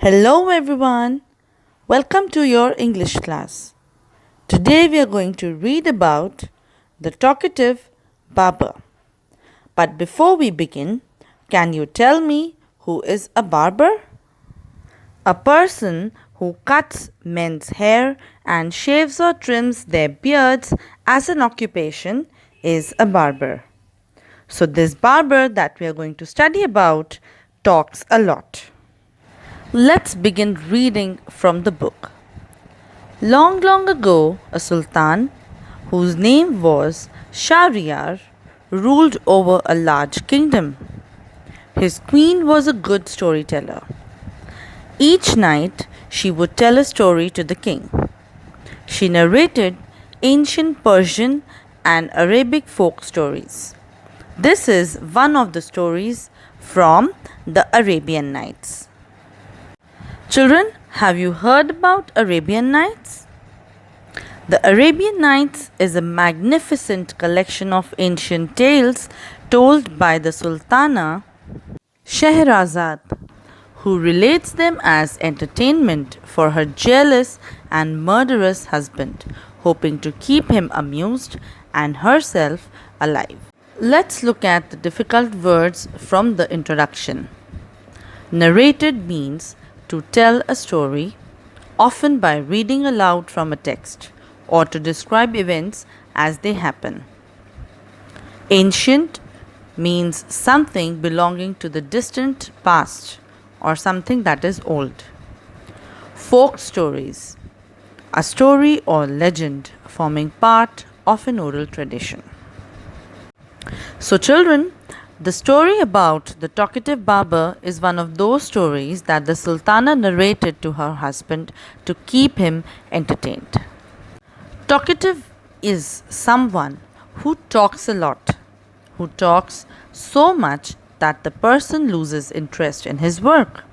Hello everyone. Welcome to your English class. Today we are going to read about the talkative barber. But before we begin, can you tell me who is a barber? A person who cuts men's hair and shaves or trims their beards as an occupation is a barber. So this barber that we are going to study about talks a lot. Let's begin reading from the book. Long, long ago, a sultan, whose name was Shahryar, ruled over a large kingdom. His queen was a good storyteller. Each night, she would tell a story to the king. She narrated ancient Persian and Arabic folk stories. This is one of the stories from the Arabian Nights. Children, have you heard about Arabian Nights? The Arabian Nights is a magnificent collection of ancient tales told by the Sultana Shahrazad, who relates them as entertainment for her jealous and murderous husband, hoping to keep him amused and herself alive. Let's look at the difficult words from the introduction. Narrated means to tell a story, often by reading aloud from a text, or to describe events as they happen. Ancient means something belonging to the distant past or something that is old. Folk stories, a story or legend forming part of an oral tradition. So, children, the story about the talkative barber is one of those stories that the Sultana narrated to her husband to keep him entertained. Talkative is someone who talks a lot, who talks so much that the person loses interest in his work.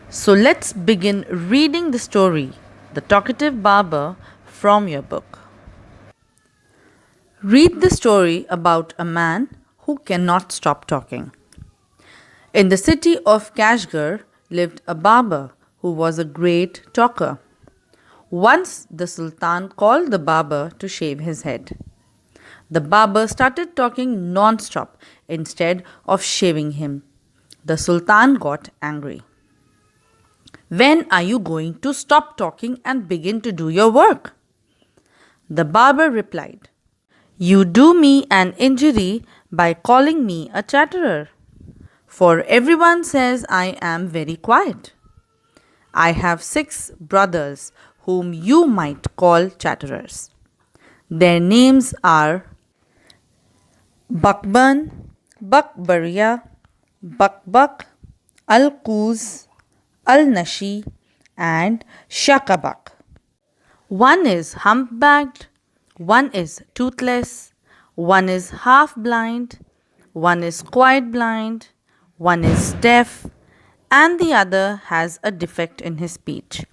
So let's begin reading the story, The Talkative Barber, from your book. Read the story about a man who cannot stop talking. In the city of Kashgar lived a barber who was a great talker. Once the Sultan called the barber to shave his head. The barber started talking non-stop instead of shaving him. The Sultan got angry. When are you going to stop talking and begin to do your work? The barber replied, You do me an injury by calling me a chatterer, for everyone says I am very quiet. I have 6 brothers whom you might call chatterers. Their names are Bakban, Bakbariya, Bakbak, Al-Quz, Al-Nashi, and Shakabak. One is humpbacked, one is toothless, one is half blind, one is quite blind, one is deaf, and the other has a defect in his speech.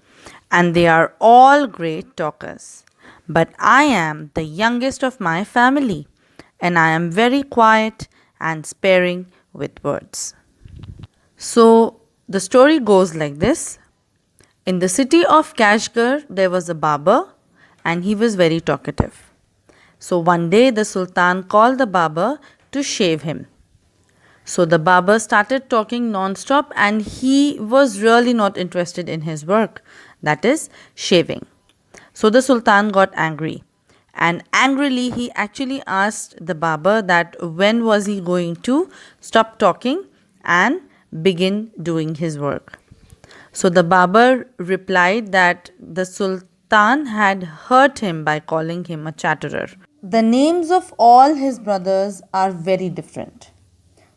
And they are all great talkers. But I am the youngest of my family, and I am very quiet and sparing with words. So the story goes like this. In the city of Kashgar, there was a barber, and he was very talkative. So one day the Sultan called the barber to shave him. So the barber started talking non-stop and he was really not interested in his work, that is shaving. So the Sultan got angry, and angrily he actually asked the barber that when was he going to stop talking and begin doing his work. So the barber replied that the Sultan had hurt him by calling him a chatterer. The names of all his brothers are very different.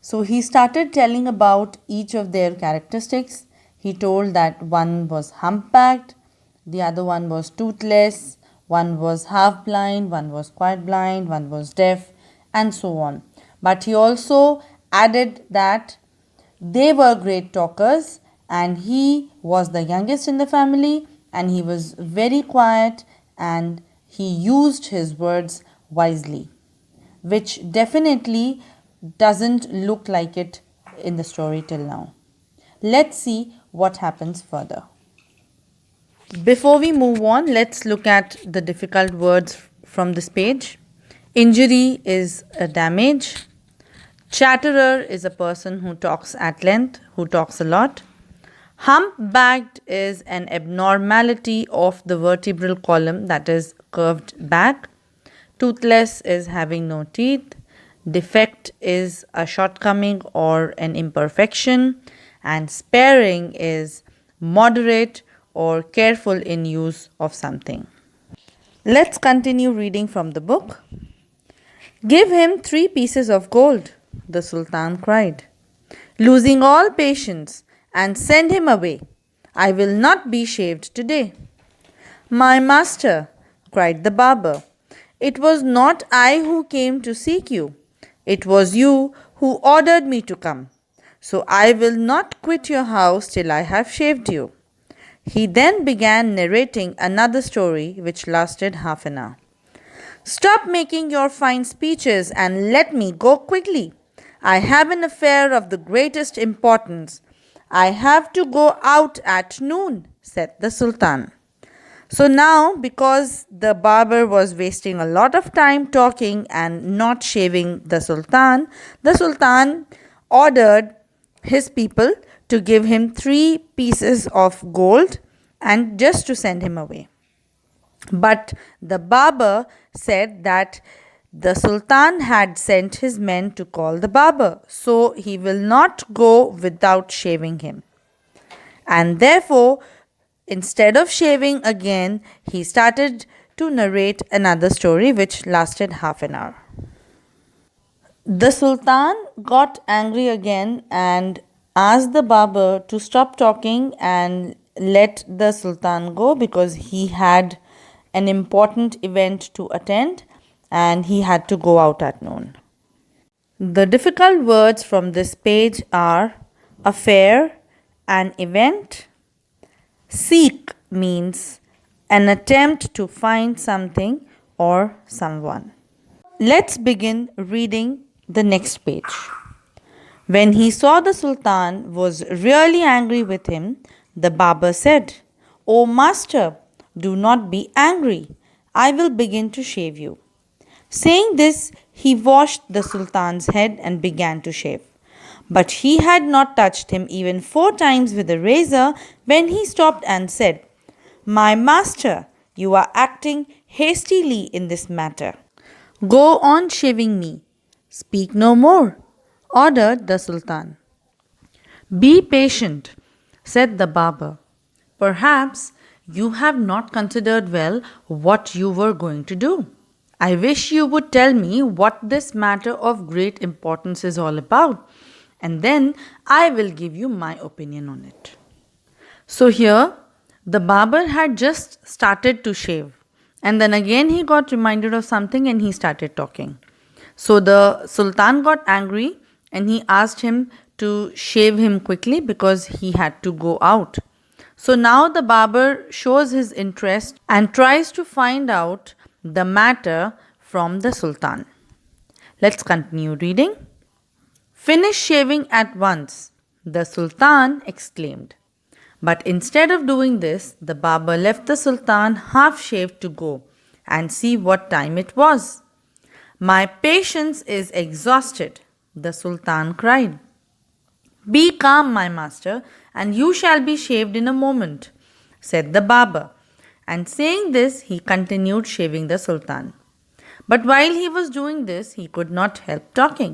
So he started telling about each of their characteristics. He told that one was humpbacked, the other one was toothless, one was half blind, one was quite blind, one was deaf, and so on. But he also added that they were great talkers and he was the youngest in the family and he was very quiet and he used his words wisely, which definitely doesn't look like it in the story till now. Let's see what happens further. Before we move on, let's look at the difficult words from this page. Injury is a damage. Chatterer is a person who talks at length, who talks a lot. Humpbacked is an abnormality of the vertebral column, that is curved back. Toothless is having no teeth. Defect is a shortcoming or an imperfection. And sparing is moderate or careful in use of something. Let's continue reading from the book. Give him 3 pieces of gold, the Sultan cried, losing all patience, and send him away. I will not be shaved today. My master, cried the barber, it was not I who came to seek you. It was you who ordered me to come. So I will not quit your house till I have shaved you. He then began narrating another story which lasted half an hour. Stop making your fine speeches and let me go quickly. I have an affair of the greatest importance. I have to go out at noon, said the Sultan. So now, because the barber was wasting a lot of time talking and not shaving the Sultan ordered his people to give him 3 pieces of gold and just to send him away. But the barber said that the Sultan had sent his men to call the barber, so he will not go without shaving him. And therefore, instead of shaving again, he started to narrate another story which lasted half an hour. The Sultan got angry again and asked the barber to stop talking and let the Sultan go because he had an important event to attend and he had to go out at noon. The difficult words from this page are affair, an event. Seek means an attempt to find something or someone. Let's begin reading the next page. When he saw the Sultan was really angry with him, the barber said, "O master, do not be angry. I will begin to shave you." Saying this, he washed the Sultan's head and began to shave. But he had not touched him even 4 times with a razor when he stopped and said, "My master, you are acting hastily in this matter. Go on shaving me. Speak no more," ordered the Sultan. "Be patient," said the barber. "Perhaps you have not considered well what you were going to do. I wish you would tell me what this matter of great importance is all about, and then I will give you my opinion on it." So here, the barber had just started to shave, and then again he got reminded of something and he started talking. So the Sultan got angry and he asked him to shave him quickly because he had to go out. So now the barber shows his interest and tries to find out the matter from the Sultan. Let's continue reading. "Finish shaving at once," the Sultan exclaimed. But instead of doing this, the barber left the Sultan half shaved to go and see what time it was. "My patience is exhausted," the Sultan cried. "Be calm, my master, and you shall be shaved in a moment," said the barber. And saying this, he continued shaving the Sultan. But while he was doing this, he could not help talking.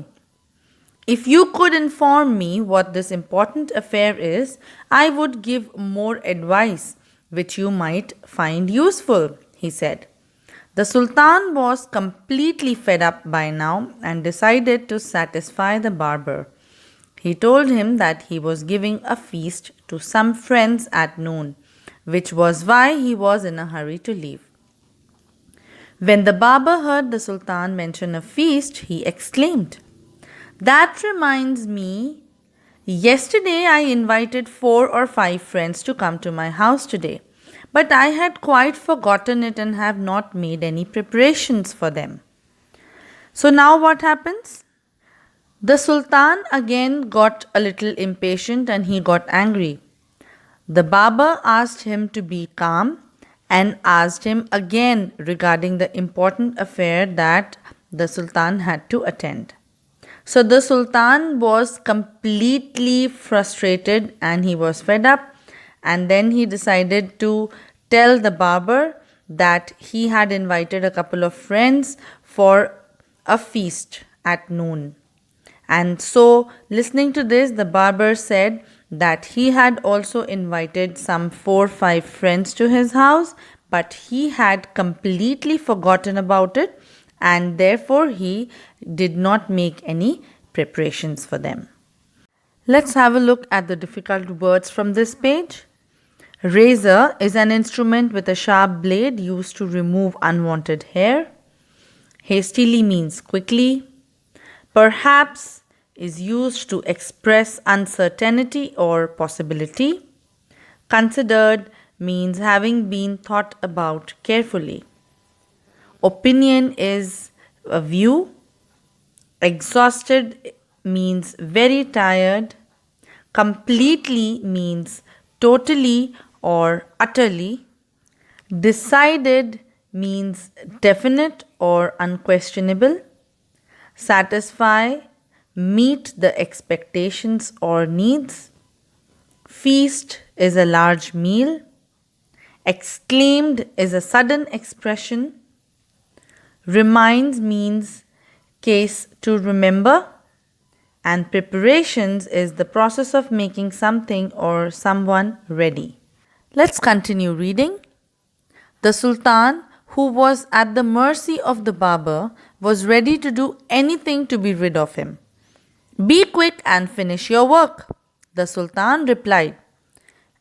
"If you could inform me what this important affair is, I would give more advice, which you might find useful," he said. The Sultan was completely fed up by now and decided to satisfy the barber. He told him that he was giving a feast to some friends at noon, which was why he was in a hurry to leave. When the barber heard the Sultan mention a feast, he exclaimed, "That reminds me, yesterday I invited 4 or 5 friends to come to my house today, but I had quite forgotten it and have not made any preparations for them." So now what happens? The Sultan again got a little impatient and he got angry. The barber asked him to be calm and asked him again regarding the important affair that the Sultan had to attend. So the Sultan was completely frustrated and he was fed up, and then he decided to tell the barber that he had invited a couple of friends for a feast at noon. And so, listening to this, the barber said that he had also invited some 4 5 friends to his house, but he had completely forgotten about it, and therefore he did not make any preparations for them. Let's have a look at the difficult words from this page. Razor is an instrument with a sharp blade used to remove unwanted hair. Hastily means quickly. Perhaps is used to express uncertainty or possibility. Considered means having been thought about carefully. Opinion is a view. Exhausted means very tired. Completely means totally or utterly. Decided means definite or unquestionable. Satisfy, meet the expectations or needs. Feast is a large meal. Exclaimed is a sudden expression. Reminds means case to remember. And preparations is the process of making something or someone ready. Let's continue reading. The Sultan, who was at the mercy of the barber, was ready to do anything to be rid of him. Be quick and finish your work, the Sultan replied,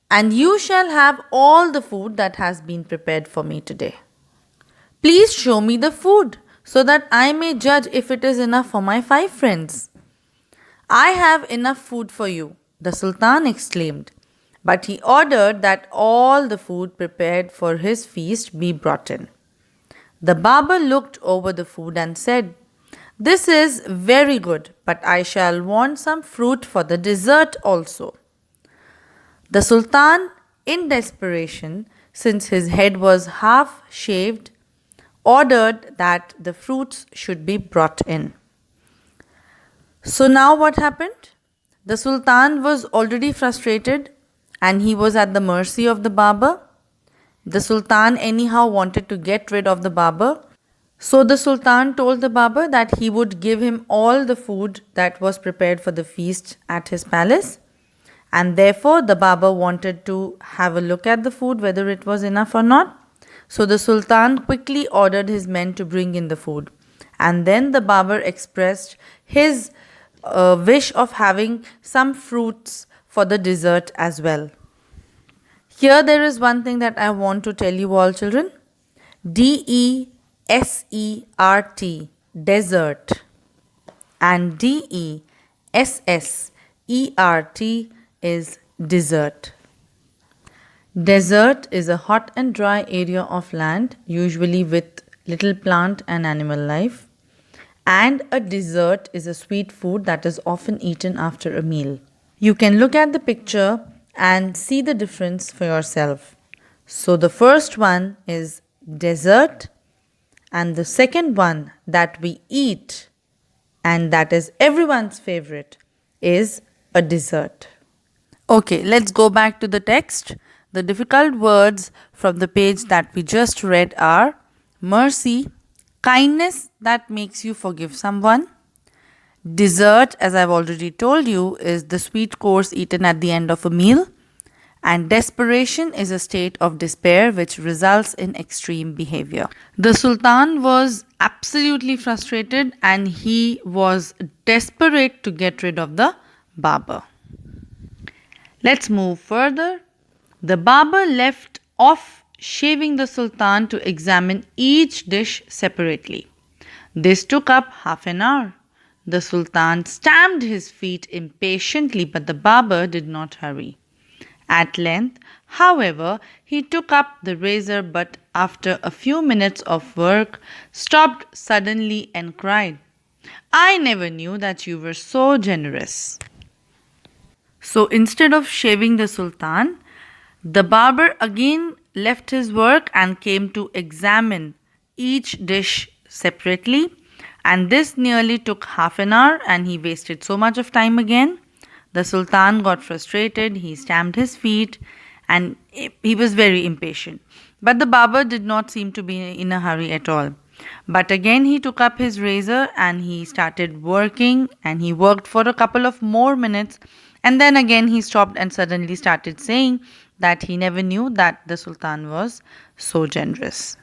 and you shall have all the food that has been prepared for me today. Please show me the food so that I may judge if it is enough for my 5 friends. I have enough food for you, the Sultan exclaimed, but he ordered that all the food prepared for his feast be brought in. The barber looked over the food and said, This is very good, but I shall want some fruit for the dessert also. The Sultan, in desperation, since his head was half shaved, ordered that the fruits should be brought in. So now what happened? The Sultan was already frustrated and he was at the mercy of the barber. The Sultan anyhow wanted to get rid of the barber. So the Sultan told the barber that he would give him all the food that was prepared for the feast at his palace. And therefore the barber wanted to have a look at the food, whether it was enough or not. So the Sultan quickly ordered his men to bring in the food. And then the barber expressed his wish of having some fruits for the dessert as well. Here there is one thing that I want to tell you all, children. D-E-S-E-R-T, desert, and D-E-S-S-E-R-T is dessert. Desert is a hot and dry area of land, usually with little plant and animal life. And a dessert is a sweet food that is often eaten after a meal. You can look at the picture and see the difference for yourself. So the first one is dessert, and the second one that we eat, and that is everyone's favorite, is a dessert. Okay, let's go back to the text. The difficult words from the page that we just read are mercy, kindness that makes you forgive someone. Dessert, as I've already told you, is the sweet course eaten at the end of a meal. And desperation is a state of despair which results in extreme behavior. The Sultan was absolutely frustrated and he was desperate to get rid of the barber. Let's move further. The barber left off shaving the Sultan to examine each dish separately. This took up half an hour. The Sultan stamped his feet impatiently, but the barber did not hurry. At length, however, he took up the razor, but after a few minutes of work, stopped suddenly and cried, I never knew that you were so generous. So instead of shaving the Sultan, The barber again left his work and came to examine each dish separately, and this nearly took half an hour, and he wasted so much of time again. The Sultan got frustrated, he stamped his feet, and he was very impatient. But the barber did not seem to be in a hurry at all. But again, he took up his razor and he started working, and he worked for a couple of more minutes. And then again, he stopped and suddenly started saying that he never knew that the Sultan was so generous.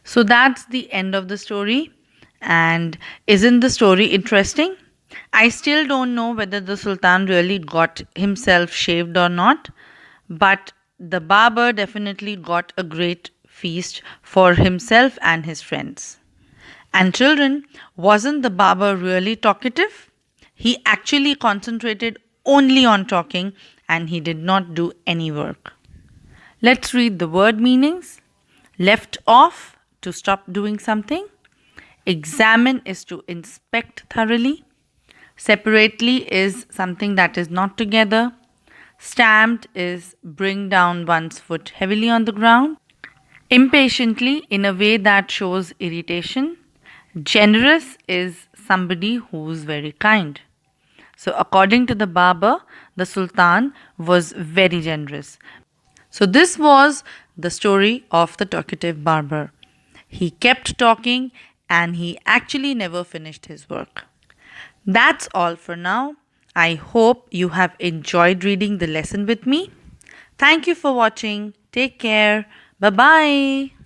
So that's the end of the story. And isn't the story interesting? I still don't know whether the Sultan really got himself shaved or not, but the barber definitely got a great feast for himself and his friends. And children, wasn't the barber really talkative? He actually concentrated only on talking and he did not do any work. Let's read the word meanings. Left off, to stop doing something. Examine is to inspect thoroughly. Separately is something that is not together. Stamped is bring down one's foot heavily on the ground. Impatiently, in a way that shows irritation. Generous is somebody who's very kind. So, according to the barber, the Sultan was very generous. So, this was the story of the talkative barber. He kept talking and he actually never finished his work. That's all for now. I hope you have enjoyed reading the lesson with me. Thank you for watching. Take care. Bye bye.